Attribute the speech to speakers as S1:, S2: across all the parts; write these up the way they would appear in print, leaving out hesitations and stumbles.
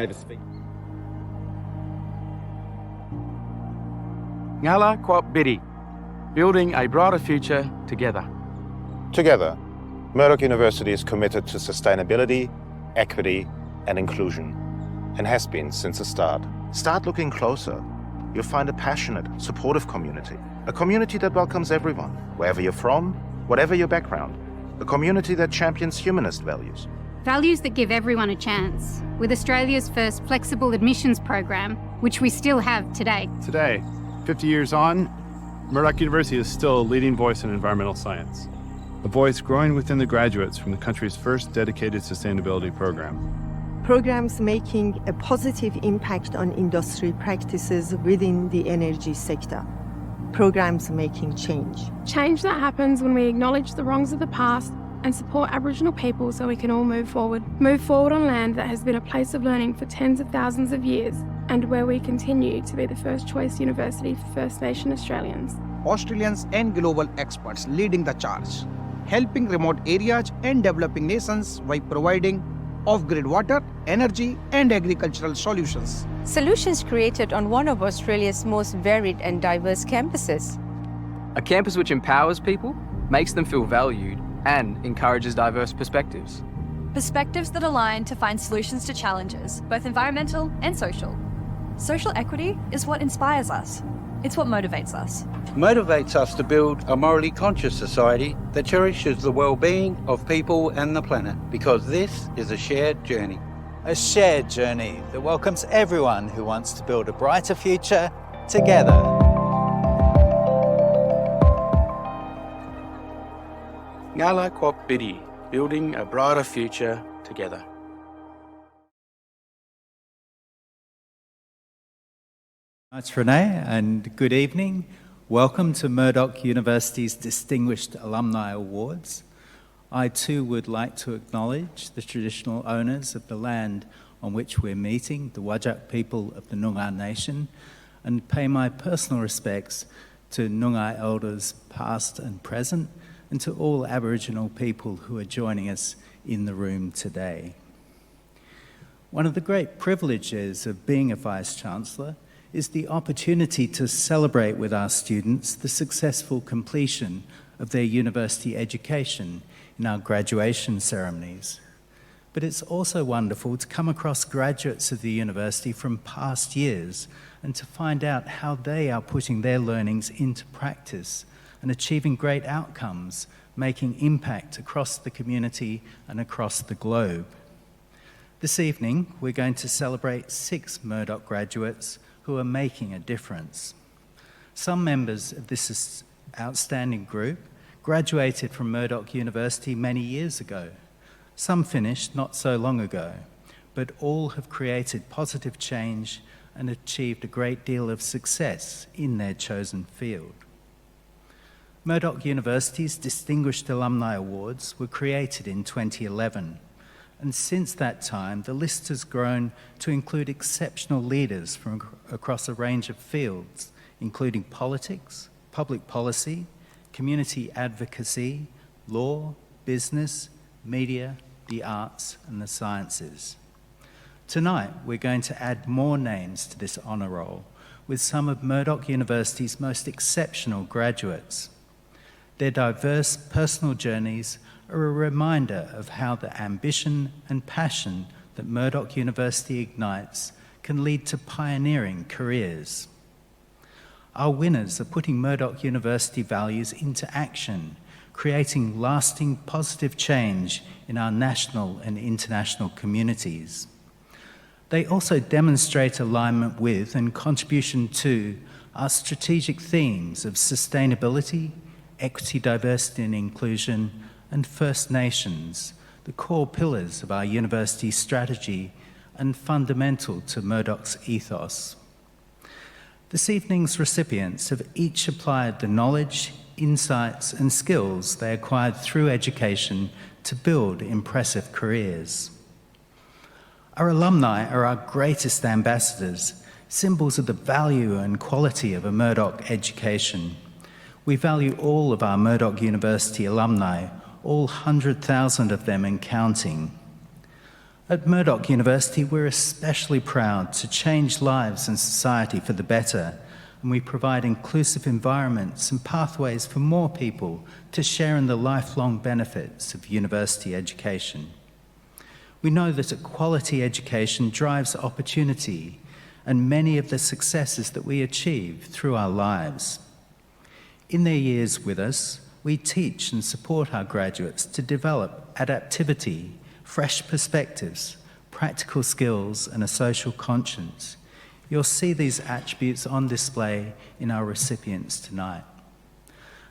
S1: gave a speech. Ngala Kwap Bidi, building a brighter future together.
S2: Together, Murdoch University is committed to sustainability, equity and inclusion, and has been since the start. Start looking closer. You'll find a passionate, supportive community. A community that welcomes everyone, wherever you're from, whatever your background. A community that champions humanist values.
S3: Values that give everyone a chance, with Australia's first flexible admissions program, which we still have today.
S4: Today, 50 years on, Murdoch University is still a leading voice in environmental science. A voice growing within the graduates from the country's first dedicated sustainability program.
S5: Programs making a positive impact on industry practices within the energy sector. Programs making change.
S6: Change that happens when we acknowledge the wrongs of the past and support Aboriginal people so we can all move forward. Move forward on land that has been a place of learning for tens of thousands of years and where we continue to be the first choice university for First Nation Australians.
S7: Australians and global experts leading the charge, helping remote areas and developing nations by providing off-grid water, energy and agricultural solutions.
S8: Solutions created on one of Australia's most varied and diverse campuses.
S9: A campus which empowers people, makes them feel valued and encourages diverse perspectives.
S10: Perspectives that align to find solutions to challenges, both environmental and social. Social equity is what inspires us. It's what motivates us.
S11: Motivates us to build a morally conscious society that cherishes the well-being of people and the planet, because this is a shared journey.
S12: A shared journey that welcomes everyone who wants to build a brighter future together.
S1: Ngala Kwap Bidi, building a brighter future together.
S12: Thanks, Renee, and good evening. Welcome to Murdoch University's Distinguished Alumni Awards. I too would like to acknowledge the traditional owners of the land on which we're meeting, the Whadjuk people of the Nyoongar Nation, and pay my personal respects to Nyoongar elders past and present, and to all Aboriginal people who are joining us in the room today. One of the great privileges of being a Vice-Chancellor is the opportunity to celebrate with our students the successful completion of their university education in our graduation ceremonies. But it's also wonderful to come across graduates of the university from past years and to find out how they are putting their learnings into practice and achieving great outcomes, making impact across the community and across the globe. This evening, we're going to celebrate 6 Murdoch graduates who are making a difference. Some members of this outstanding group graduated from Murdoch University many years ago. Some finished not so long ago, but all have created positive change and achieved a great deal of success in their chosen field. Murdoch University's Distinguished Alumni Awards were created in 2011, and since that time, the list has grown to include exceptional leaders from across a range of fields, including politics, public policy, community advocacy, law, business, media, the arts, and the sciences. Tonight, we're going to add more names to this honour roll with some of Murdoch University's most exceptional graduates. Their diverse personal journeys are a reminder of how the ambition and passion that Murdoch University ignites can lead to pioneering careers. Our winners are putting Murdoch University values into action, creating lasting positive change in our national and international communities. They also demonstrate alignment with and contribution to our strategic themes of sustainability, equity, diversity and inclusion, and First Nations, the core pillars of our university strategy and fundamental to Murdoch's ethos. This evening's recipients have each applied the knowledge, insights and skills they acquired through education to build impressive careers. Our alumni are our greatest ambassadors, symbols of the value and quality of a Murdoch education. We value all of our Murdoch University alumni, all 100,000 of them and counting. At Murdoch University, we're especially proud to change lives and society for the better, and we provide inclusive environments and pathways for more people to share in the lifelong benefits of university education. We know that a quality education drives opportunity and many of the successes that we achieve through our lives. In their years with us, we teach and support our graduates to develop adaptivity, fresh perspectives, practical skills, and a social conscience. You'll see these attributes on display in our recipients tonight.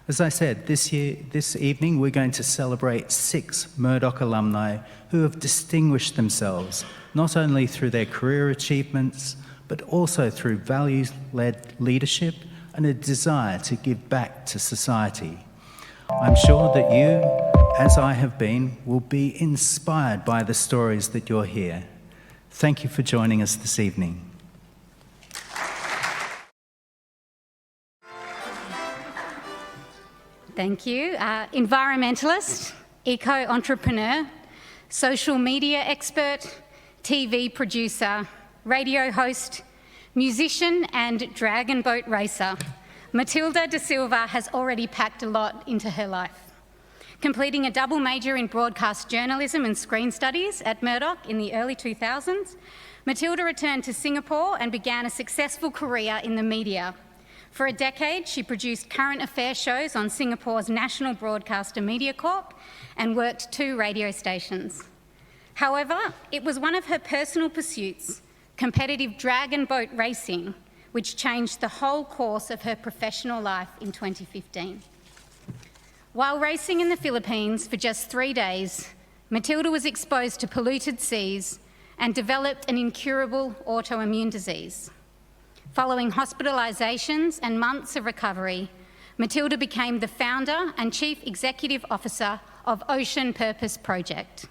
S12: As I said, this evening, we're going to celebrate 6 Murdoch alumni who have distinguished themselves not only through their career achievements, but also through values-led leadership and a desire to give back to society. I'm sure that you, as I have been, will be inspired by the stories that you'll hear. Thank you for joining us this evening.
S3: Thank you. Environmentalist, eco-entrepreneur, social media expert, TV producer, radio host, musician and dragon boat racer, Mathilda D'silva has already packed a lot into her life. Completing a double major in broadcast journalism and screen studies at Murdoch in the early 2000s, Mathilda returned to Singapore and began a successful career in the media. For a decade, she produced current affairs shows on Singapore's national broadcaster Media Corp and worked 2 radio stations. However, it was one of her personal pursuits, competitive dragon boat racing, which changed the whole course of her professional life in 2015. While racing in the Philippines for just 3 days, Mathilda was exposed to polluted seas and developed an incurable autoimmune disease. Following hospitalisations and months of recovery, Mathilda became the founder and chief executive officer of Ocean Purpose Project.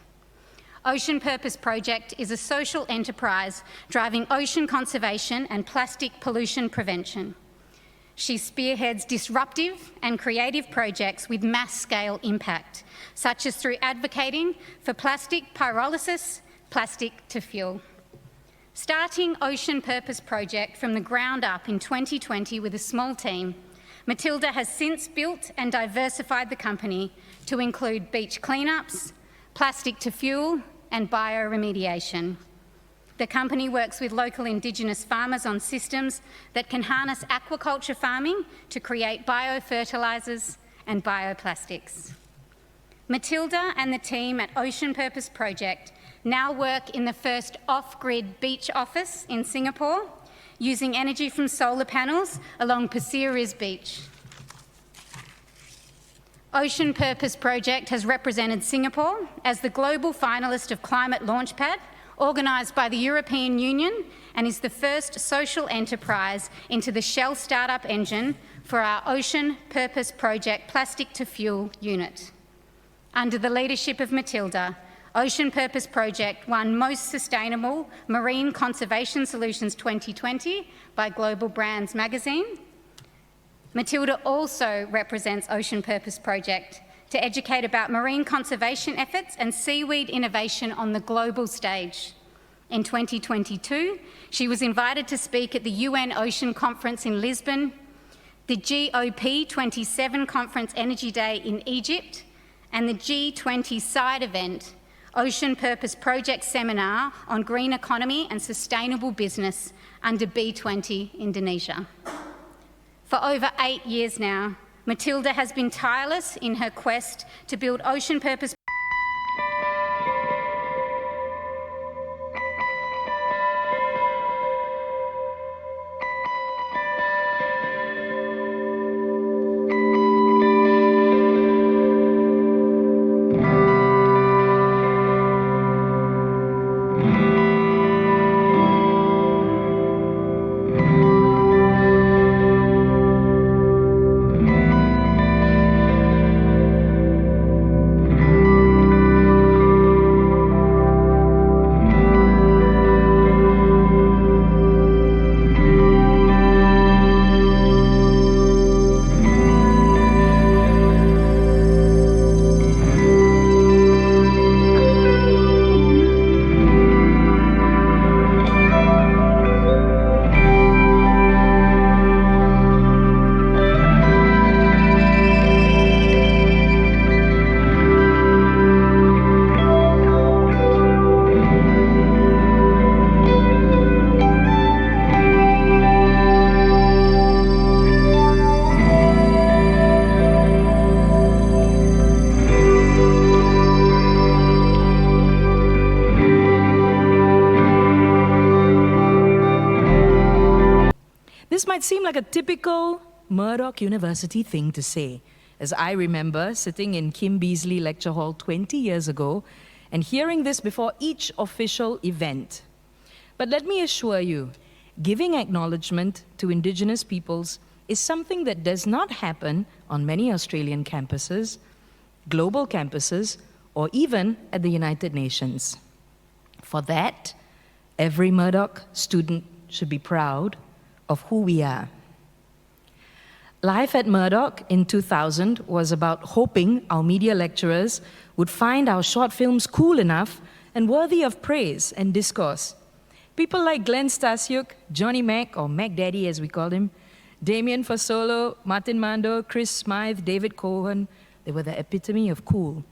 S3: Ocean Purpose Project is a social enterprise driving ocean conservation and plastic pollution prevention. She spearheads disruptive and creative projects with mass-scale impact, such as through advocating for plastic pyrolysis, plastic to fuel. Starting Ocean Purpose Project from the ground up in 2020 with a small team, Mathilda has since built and diversified the company to include beach cleanups, plastic to fuel, and bioremediation. The company works with local Indigenous farmers on systems that can harness aquaculture farming to create biofertilisers and bioplastics. Mathilda and the team at Ocean Purpose Project now work in the first off-grid beach office in Singapore, using energy from solar panels along Pasir Ris Beach. Ocean Purpose Project has represented Singapore as the global finalist of Climate Launchpad, organised by the European Union, and is the first social enterprise into the Shell startup engine for our Ocean Purpose Project Plastic to Fuel unit. Under the leadership of Mathilda, Ocean Purpose Project won Most Sustainable Marine Conservation Solutions 2020 by Global Brands magazine. Mathilda also represents Ocean Purpose Project to educate about marine conservation efforts and seaweed innovation on the global stage. In 2022, she was invited to speak at the UN Ocean Conference in Lisbon, the GOP27 Conference Energy Day in Egypt, and the G20 side event, Ocean Purpose Project Seminar on Green Economy and Sustainable Business under B20 Indonesia. For over 8 years now, Mathilda has been tireless in her quest to build Ocean Purpose
S13: might seem like a typical Murdoch University thing to say, as I remember sitting in Kim Beasley Lecture Hall 20 years ago and hearing this before each official event. But let me assure you, giving acknowledgement to Indigenous peoples is something that does not happen on many Australian campuses, global campuses, or even at the United Nations. For that, every Murdoch student should be proud of who we are. Life at Murdoch in 2000 was about hoping our media lecturers would find our short films cool enough and worthy of praise and discourse. People like Glenn Stasiuk, Johnny Mac, or Mac Daddy as we called him, Damien Fasolo, Martin Mando, Chris Smythe, David Cohen, they were the epitome of cool.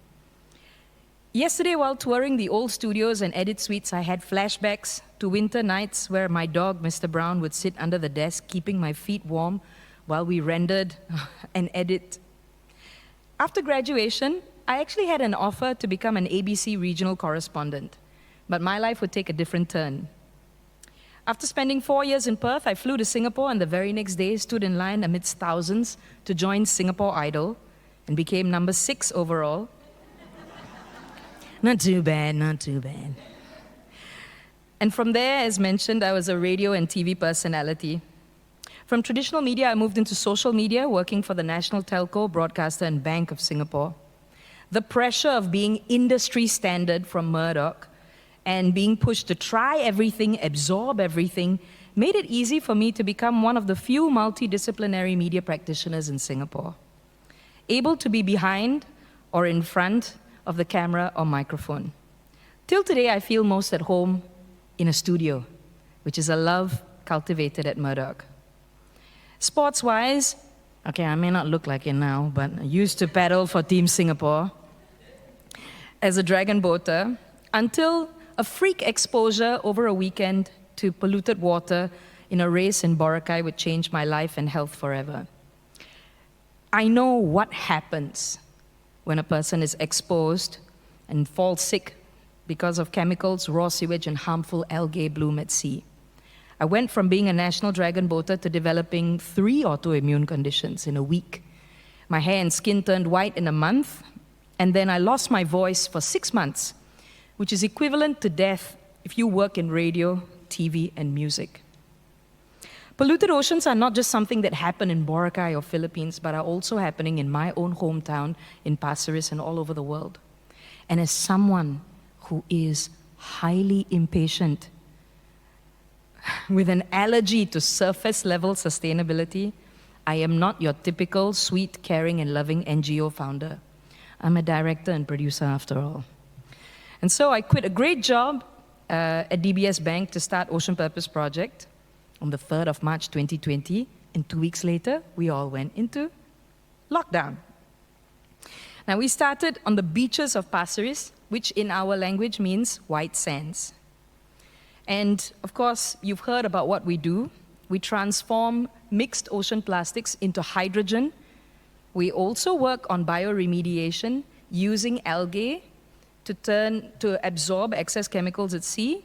S13: Yesterday, while touring the old studios and edit suites, I had flashbacks to winter nights where my dog, Mr. Brown, would sit under the desk, keeping my feet warm while we rendered and edit. After graduation, I actually had an offer to become an ABC regional correspondent, but my life would take a different turn. After spending 4 years in Perth, I flew to Singapore and the very next day stood in line amidst thousands to join Singapore Idol and became number 6 overall. Not too bad, not too bad. And from there, as mentioned, I was a radio and TV personality. From traditional media, I moved into social media, working for the National Telco, Broadcaster and Bank of Singapore. The pressure of being industry standard from Murdoch and being pushed to try everything, absorb everything, made it easy for me to become one of the few multidisciplinary media practitioners in Singapore, able to be behind or in front of the camera or microphone. Till today, I feel most at home in a studio, which is a love cultivated at Murdoch. Sports-wise, okay, I may not look like it now, but I used to paddle for Team Singapore as a dragon boater until a freak exposure over a weekend to polluted water in a race in Boracay would change my life and health forever. I know what happens when a person is exposed and falls sick because of chemicals, raw sewage, and harmful algae bloom at sea. I went from being a national dragon boater to developing 3 autoimmune conditions in a week. My hair and skin turned white in a month, and then I lost my voice for 6 months, which is equivalent to death if you work in radio, TV, and music. Polluted oceans are not just something that happen in Boracay or Philippines, but are also happening in my own hometown, in Pasir Ris, and all over the world. And as someone who is highly impatient, with an allergy to surface-level sustainability, I am not your typical sweet, caring, and loving NGO founder. I'm a director and producer after all. And so I quit a great job at DBS Bank to start Ocean Purpose Project on the 3rd of March 2020, and 2 weeks later, we all went into lockdown. Now, we started on the beaches of Pasir Ris, which in our language means white sands. And of course, you've heard about what we do. We transform mixed ocean plastics into hydrogen. We also work on bioremediation using algae to absorb excess chemicals at sea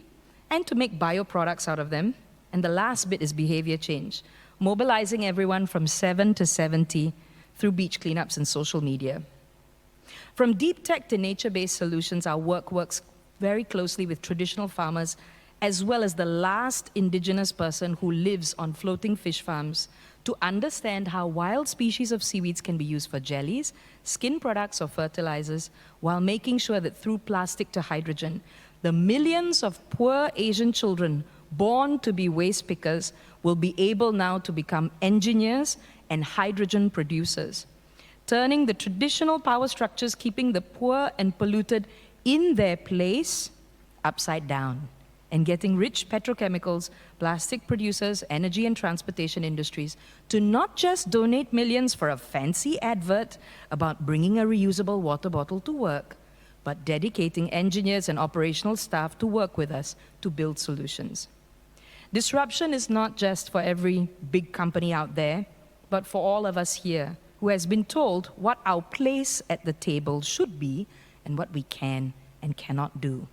S13: and to make bioproducts out of them. And the last bit is behavior change, mobilizing everyone from 7 to 70 through beach cleanups and social media. From deep tech to nature-based solutions, our work works very closely with traditional farmers as well as the last indigenous person who lives on floating fish farms to understand how wild species of seaweeds can be used for jellies, skin products, or fertilizers, while making sure that through plastic to hydrogen, the millions of poor Asian children born to be waste pickers will be able now to become engineers and hydrogen producers, turning the traditional power structures keeping the poor and polluted in their place upside down, and getting rich petrochemicals, plastic producers, energy and transportation industries to not just donate millions for a fancy advert about bringing a reusable water bottle to work, but dedicating engineers and operational staff to work with us to build solutions. Disruption is not just for every big company out there, but for all of us here who has been told what our place at the table should be and what we can and cannot do.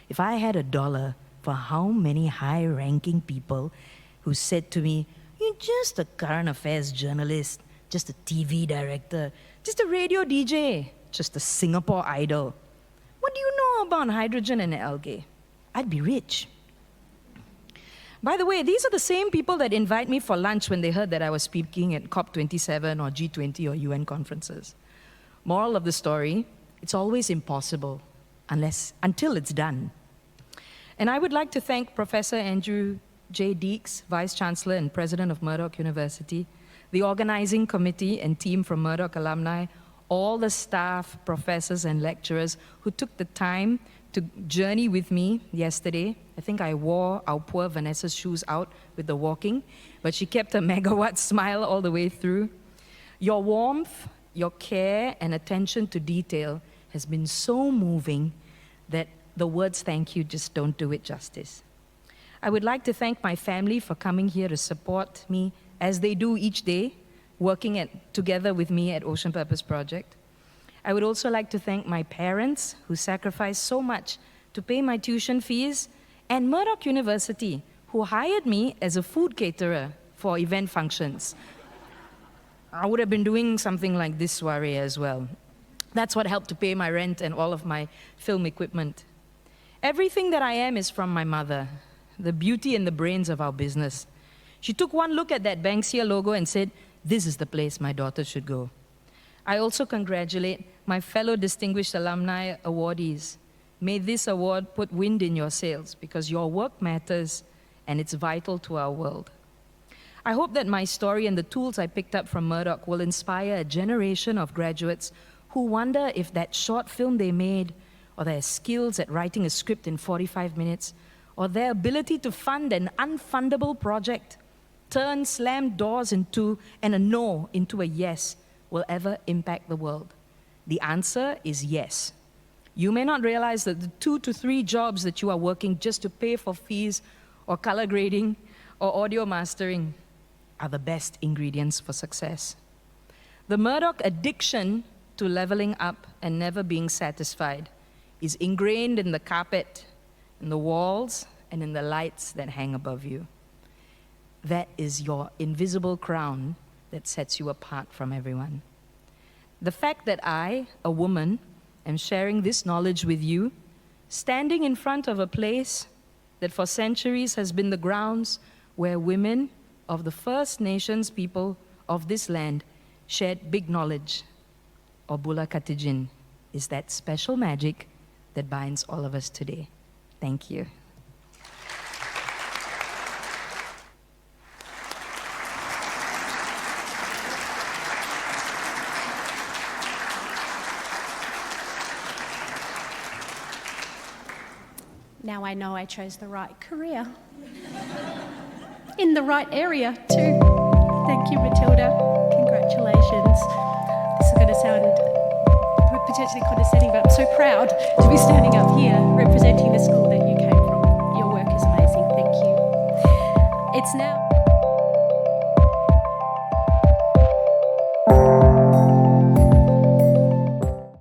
S13: If I had $1 for how many high-ranking people who said to me, You're just a current affairs journalist, just a TV director, just a radio DJ, just a Singapore idol. What do you know about hydrogen and algae? I'd be rich. By the way, these are the same people that invite me for lunch when they heard that I was speaking at COP27 or G20 or UN conferences. Moral of the story, it's always impossible until it's done. And I would like to thank Professor Andrew J. Deeks, Vice Chancellor and President of Murdoch University, the organizing committee and team from Murdoch Alumni, all the staff, professors and lecturers who took the time to journey with me yesterday. I think I wore our poor Vanessa's shoes out with the walking, but she kept a megawatt smile all the way through. Your warmth, your care and attention to detail has been so moving that the words thank you just don't do it justice. I would like to thank my family for coming here to support me as they do each day, working together with me at Ocean Purpose Project. I would also like to thank my parents who sacrificed so much to pay my tuition fees, and Murdoch University, who hired me as a food caterer for event functions. I would have been doing something like this soiree as well. That's what helped to pay my rent and all of my film equipment. Everything that I am is from my mother, the beauty and the brains of our business. She took one look at that Banksia logo and said, "This is the place my daughter should go." I also congratulate my fellow distinguished alumni awardees. May this award put wind in your sails because your work matters and it's vital to our world. I hope that my story and the tools I picked up from Murdoch will inspire a generation of graduates who wonder if that short film they made, or their skills at writing a script in 45 minutes, or their ability to fund an unfundable project, turn slammed doors into and a no into a yes, will ever impact the world. The answer is yes. You may not realize that the 2 to 3 jobs that you are working just to pay for fees or color grading or audio mastering are the best ingredients for success. The Murdoch addiction to leveling up and never being satisfied is ingrained in the carpet, in the walls, and in the lights that hang above you. That is your invisible crown that sets you apart from everyone. The fact that I, a woman, am sharing this knowledge with you, standing in front of a place that for centuries has been the grounds where women of the First Nations people of this land shared big knowledge, or Boola Katitjin, is that special magic that binds all of us today. Thank you.
S14: Now I know I chose the right career. In the right area, too. Thank you, Mathilda. Congratulations. This is going to sound potentially condescending, but I'm so proud to be standing up here representing the school that you came from. Your work is amazing. Thank you. It's now...